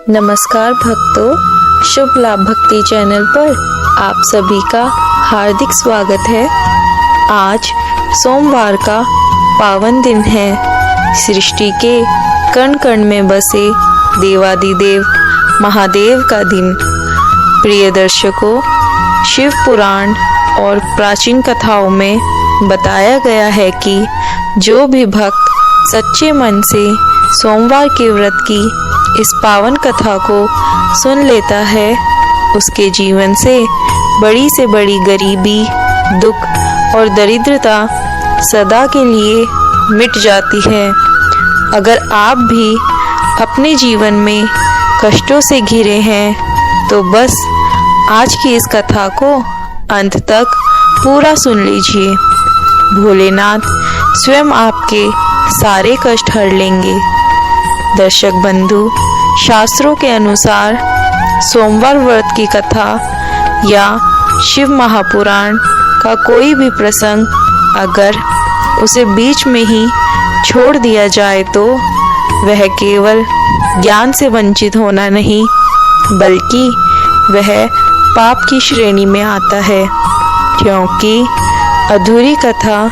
नमस्कार भक्तों, शुभ लाभ भक्ति चैनल पर आप सभी का हार्दिक स्वागत है। आज सोमवार का पावन दिन है। सृष्टि के कण कण में बसे देवादिदेव महादेव का दिन। प्रिय दर्शकों, शिव पुराण और प्राचीन कथाओं में बताया गया है कि जो भी भक्त सच्चे मन से सोमवार के व्रत की इस पावन कथा को सुन लेता है, उसके जीवन से बड़ी गरीबी, दुख और दरिद्रता सदा के लिए मिट जाती है। अगर आप भी अपने जीवन में कष्टों से घिरे हैं तो बस आज की इस कथा को अंत तक पूरा सुन लीजिए। भोलेनाथ स्वयं आपके सारे कष्ट हर लेंगे। दर्शक बंधु, शास्त्रों के अनुसार सोमवार व्रत की कथा या शिव महापुराण का कोई भी प्रसंग अगर उसे बीच में ही छोड़ दिया जाए तो वह केवल ज्ञान से वंचित होना नहीं, बल्कि वह पाप की श्रेणी में आता है, क्योंकि अधूरी कथा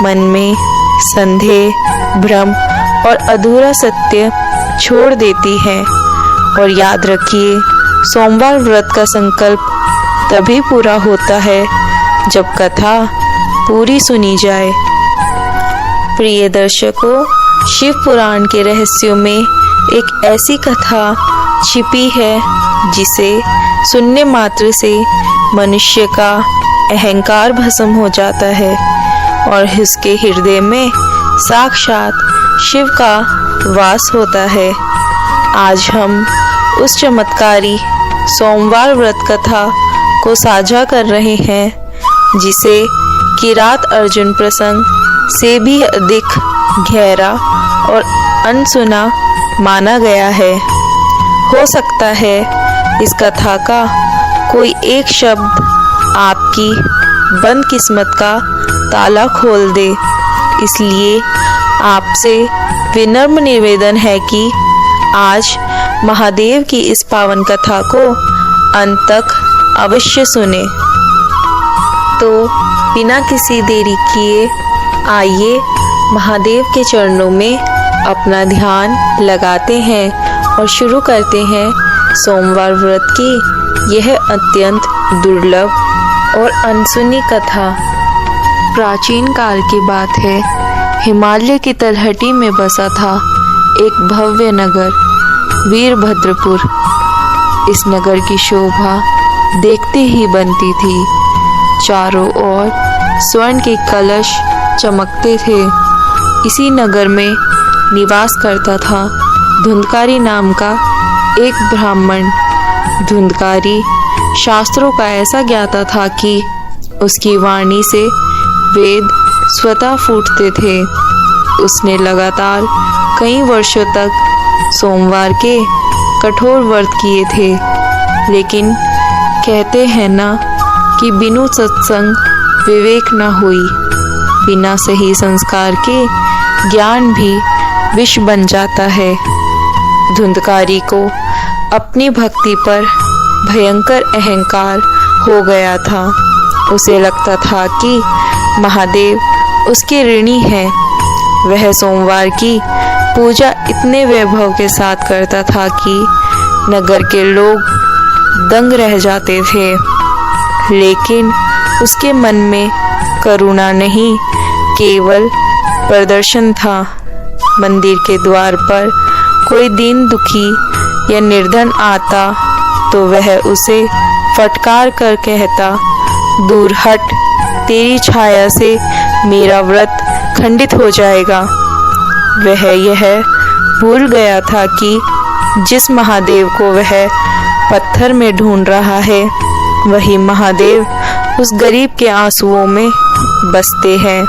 मन में संदेह, भ्रम और अधूरा सत्य छोड़ देती है। और याद रखिए, सोमवार व्रत का संकल्प तभी पूरा होता है जब कथा पूरी सुनी जाए। प्रिय दर्शकों, शिव पुराण के रहस्यों में एक ऐसी कथा छिपी है जिसे सुनने मात्र से मनुष्य का अहंकार भस्म हो जाता है और उसके हृदय में साक्षात शिव का वास होता है। आज हम उस चमत्कारी सोमवार व्रत कथा को साझा कर रहे हैं जिसे किरात अर्जुन प्रसंग से भी अधिक गहरा और अनसुना माना गया है। हो सकता है इस कथा का कोई एक शब्द आपकी बंद किस्मत का ताला खोल दे, इसलिए आपसे विनम्र निवेदन है कि आज महादेव की इस पावन कथा को अंत तक अवश्य सुने। तो बिना किसी देरी किए आइए महादेव के चरणों में अपना ध्यान लगाते हैं और शुरू करते हैं सोमवार व्रत की यह अत्यंत दुर्लभ और अनसुनी कथा। प्राचीन काल की बात है। हिमालय की तलहटी में बसा था एक भव्य नगर, वीरभद्रपुर। इस नगर की शोभा देखते ही बनती थी। चारों ओर स्वर्ण के कलश चमकते थे। इसी नगर में निवास करता था धुंधकारी नाम का एक ब्राह्मण। धुंधकारी शास्त्रों का ऐसा ज्ञाता था कि उसकी वाणी से वेद स्वतः फूटते थे। उसने लगातार कई वर्षों तक सोमवार के कठोर व्रत किए थे, लेकिन कहते हैं ना कि बिनु सत्संग विवेक न होई। बिना सही संस्कार के ज्ञान भी विष बन जाता है। धुंधकारी को अपनी भक्ति पर भयंकर अहंकार हो गया था। उसे लगता था कि महादेव उसके ऋणी हैं। वह सोमवार की पूजा इतने वैभव के साथ करता था कि नगर के लोग दंग रह जाते थे, लेकिन उसके मन में करुणा नहीं, केवल प्रदर्शन था। मंदिर के द्वार पर कोई दीन दुखी या निर्धन आता तो वह उसे फटकार कर कहता, दूर हट, तेरी छाया से मेरा व्रत खंडित हो जाएगा। वह यह भूल गया था कि जिस महादेव को वह पत्थर में ढूंढ रहा है, वही महादेव उस गरीब के आंसुओं में बसते हैं।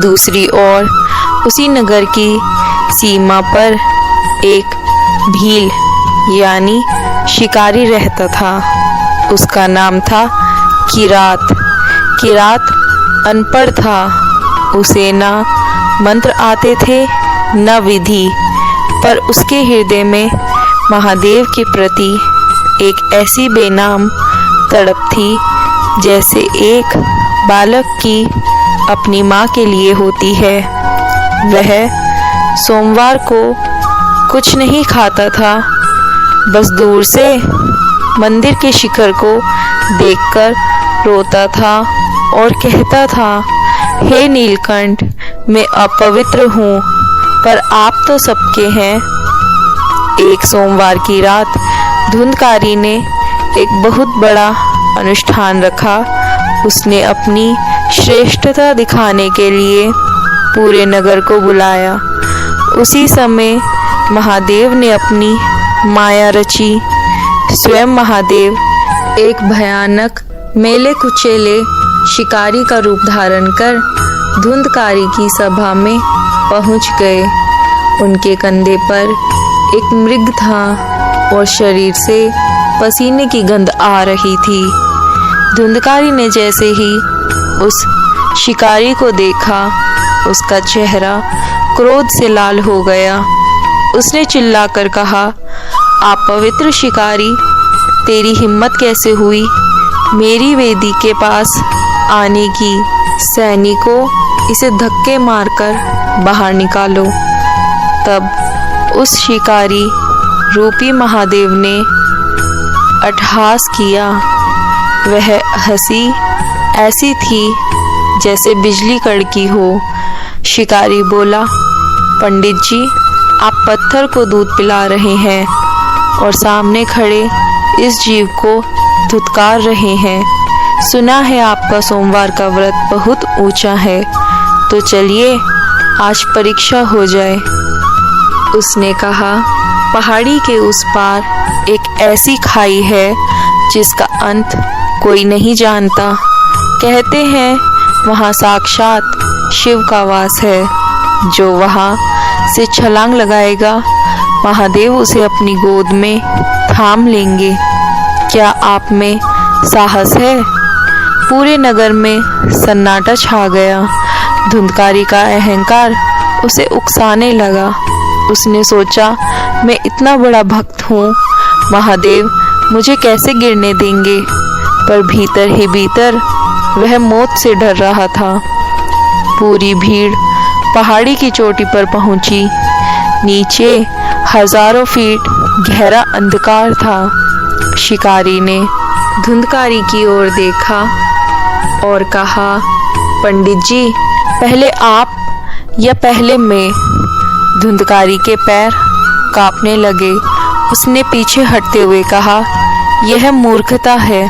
दूसरी ओर उसी नगर की सीमा पर एक भील यानी शिकारी रहता था। उसका नाम था किरात। किरात अनपढ़ था। उसे ना मंत्र आते थे न विधि, पर उसके हृदय में महादेव के प्रति एक ऐसी बेनाम तड़प थी जैसे एक बालक की अपनी माँ के लिए होती है। वह सोमवार को कुछ नहीं खाता था, बस दूर से मंदिर के शिखर को देखकर रोता था और कहता था, हे नीलकंठ, मैं अपवित्र हूँ पर आप तो सबके हैं। एक सोमवार की रात धुंधकारी ने एक बहुत बड़ा अनुष्ठान रखा। उसने अपनी श्रेष्ठता दिखाने के लिए पूरे नगर को बुलाया। उसी समय महादेव ने अपनी माया रची। स्वयं महादेव एक भयानक मेले कुचेले शिकारी का रूप धारण कर धुंधकारी की सभा में पहुंच गए। उनके कंधे पर एक मृग था और शरीर से पसीने की गंध आ रही थी। धुंधकारी ने जैसे ही उस शिकारी को देखा, उसका चेहरा क्रोध से लाल हो गया। उसने चिल्लाकर कहा, आप पवित्र शिकारी, तेरी हिम्मत कैसे हुई मेरी वेदी के पास आने की? सैनिकों, इसे धक्के मारकर बाहर निकालो। तब उस शिकारी रूपी महादेव ने अट्टहास किया। वह हंसी ऐसी थी जैसे बिजली कड़की हो। शिकारी बोला, पंडित जी, आप पत्थर को दूध पिला रहे हैं और सामने खड़े इस जीव को धुतकार रहे हैं। सुना है आपका सोमवार का व्रत बहुत ऊंचा है, तो चलिए आज परीक्षा हो जाए। उसने कहा, पहाड़ी के उस पार एक ऐसी खाई है जिसका अंत कोई नहीं जानता। कहते हैं वहाँ साक्षात शिव का वास है। जो वहाँ से छलांग लगाएगा, महादेव उसे अपनी गोद में थाम लेंगे। क्या आप में साहस है? पूरे नगर में सन्नाटा छा गया। धुंधकारी का अहंकार उसे उकसाने लगा। उसने सोचा, मैं इतना बड़ा भक्त हूँ, महादेव मुझे कैसे गिरने देंगे? पर भीतर ही भीतर वह मौत से डर रहा था। पूरी भीड़ पहाड़ी की चोटी पर पहुंची। नीचे हजारों फीट गहरा अंधकार था। शिकारी ने धुंधकारी की ओर देखा और कहा, पंडित जी, पहले आप या पहले मैं? धुंधकारी के पैर कांपने लगे। उसने पीछे हटते हुए कहा, यह मूर्खता है,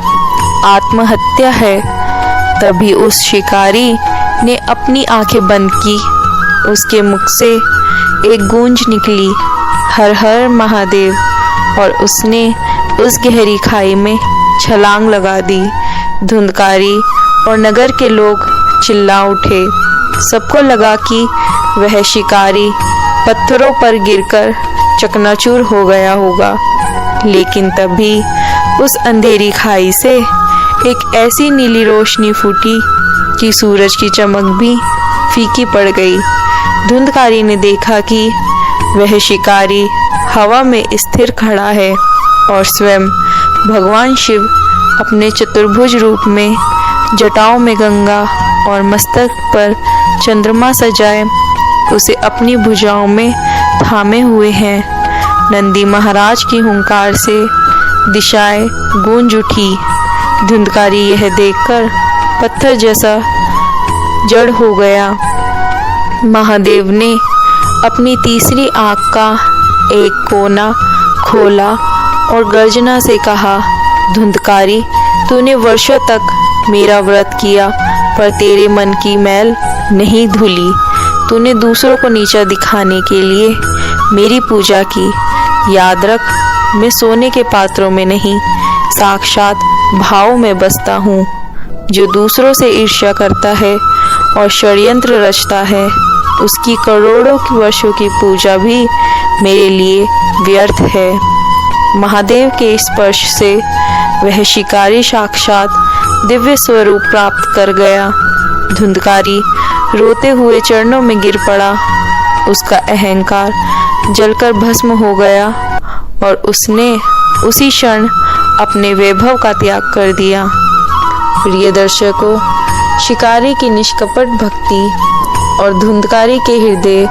आत्महत्या है। तभी उस शिकारी ने अपनी आंखें बंद की। उसके मुख से एक गूंज निकली, हर हर महादेव, और उसने उस गहरी खाई में छलांग लगा दी। धुंधकारी और नगर के लोग चिल्ला उठे। सबको लगा कि वह शिकारी पत्थरों पर गिरकर चकनाचूर हो गया होगा। लेकिन तभी उस अंधेरी खाई से एक ऐसी नीली रोशनी फूटी कि सूरज की चमक भी फीकी पड़ गई। धुंधकारी ने देखा कि वह शिकारी हवा में स्थिर खड़ा है और स्वयं भगवान शिव अपने चतुर्भुज रूप में जटाओं में गंगा और मस्तक पर चंद्रमा सजाए उसे अपनी भुजाओं में थामे हुए हैं। नंदी महाराज की हुंकार से दिशाएं गूंज उठी। धुंधकारी यह देखकर पत्थर जैसा जड़ हो गया। महादेव ने अपनी तीसरी आंख का एक कोना खोला और गर्जना से कहा, धुंधकारी, तूने वर्षों तक मेरा व्रत किया पर तेरे मन की मैल नहीं धुली। तूने दूसरों को नीचा दिखाने के लिए मेरी पूजा की। याद रख, मैं सोने के पात्रों में नहीं, साक्षात भाव में बसता हूँ। जो दूसरों से ईर्ष्या करता है और षड्यंत्र रचता है, उसकी करोड़ों की वर्षों की पूजा भी मेरे लिए व्यर्थ है। महादेव के स्पर्श से वह शिकारी साक्षात दिव्य स्वरूप प्राप्त कर गया। धुंधकारी रोते हुए चरणों में गिर पड़ा। उसका अहंकार जलकर भस्म हो गया और उसने उसी क्षण अपने वैभव का त्याग कर दिया। प्रिय दर्शकों, शिकारी की निष्कपट भक्ति और धुंधकारी के हृदय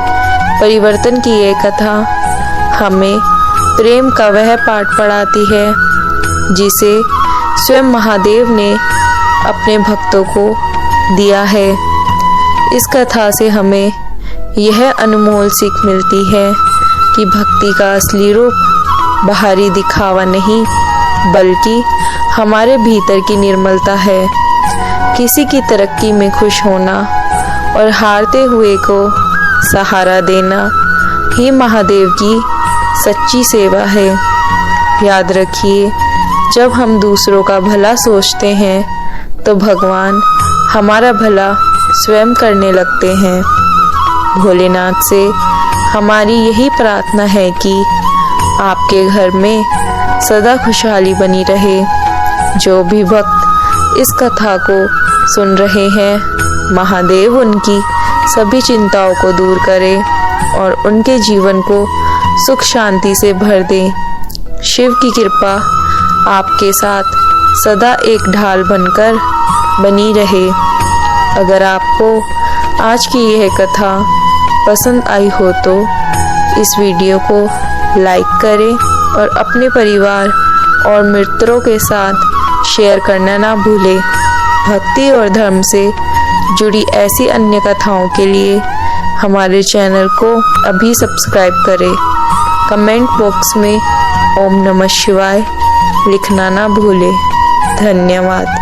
परिवर्तन की यह कथा हमें प्रेम का वह पाठ पढ़ाती है जिसे स्वयं महादेव ने अपने भक्तों को दिया है। इस कथा से हमें यह अनमोल सीख मिलती है कि भक्ति का असली रूप बाहरी दिखावा नहीं बल्कि हमारे भीतर की निर्मलता है। किसी की तरक्की में खुश होना और हारते हुए को सहारा देना ही महादेव की सच्ची सेवा है। याद रखिए, जब हम दूसरों का भला सोचते हैं तो भगवान हमारा भला स्वयं करने लगते हैं। भोलेनाथ से हमारी यही प्रार्थना है कि आपके घर में सदा खुशहाली बनी रहे। जो भी भक्त इस कथा को सुन रहे हैं, महादेव उनकी सभी चिंताओं को दूर करे और उनके जीवन को सुख शांति से भर दे। शिव की कृपा आपके साथ सदा एक ढाल बनकर बनी रहे। अगर आपको आज की यह कथा पसंद आई हो तो इस वीडियो को लाइक करें और अपने परिवार और मित्रों के साथ शेयर करना ना भूलें। भक्ति और धर्म से जुड़ी ऐसी अन्य कथाओं के लिए हमारे चैनल को अभी सब्सक्राइब करें। कमेंट बॉक्स में ओम नमः शिवाय लिखना ना भूलें। धन्यवाद।